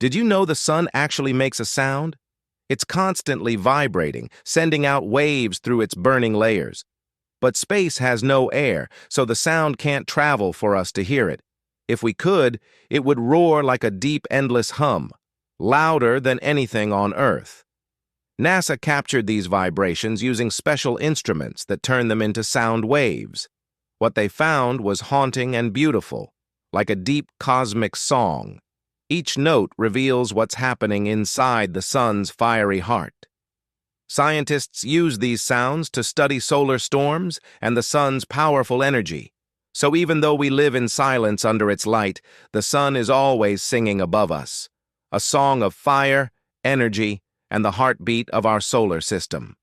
Did you know the sun actually makes a sound? It's constantly vibrating, sending out waves through its burning layers. But space has no air, so the sound can't travel for us to hear it. If we could, it would roar like a deep, endless hum, louder than anything on Earth. NASA captured these vibrations using special instruments that turn them into sound waves. What they found was haunting and beautiful, like a deep cosmic song. Each note reveals what's happening inside the sun's fiery heart. Scientists use these sounds to study solar storms and the sun's powerful energy. So even though we live in silence under its light, the sun is always singing above us, a song of fire, energy, and the heartbeat of our solar system.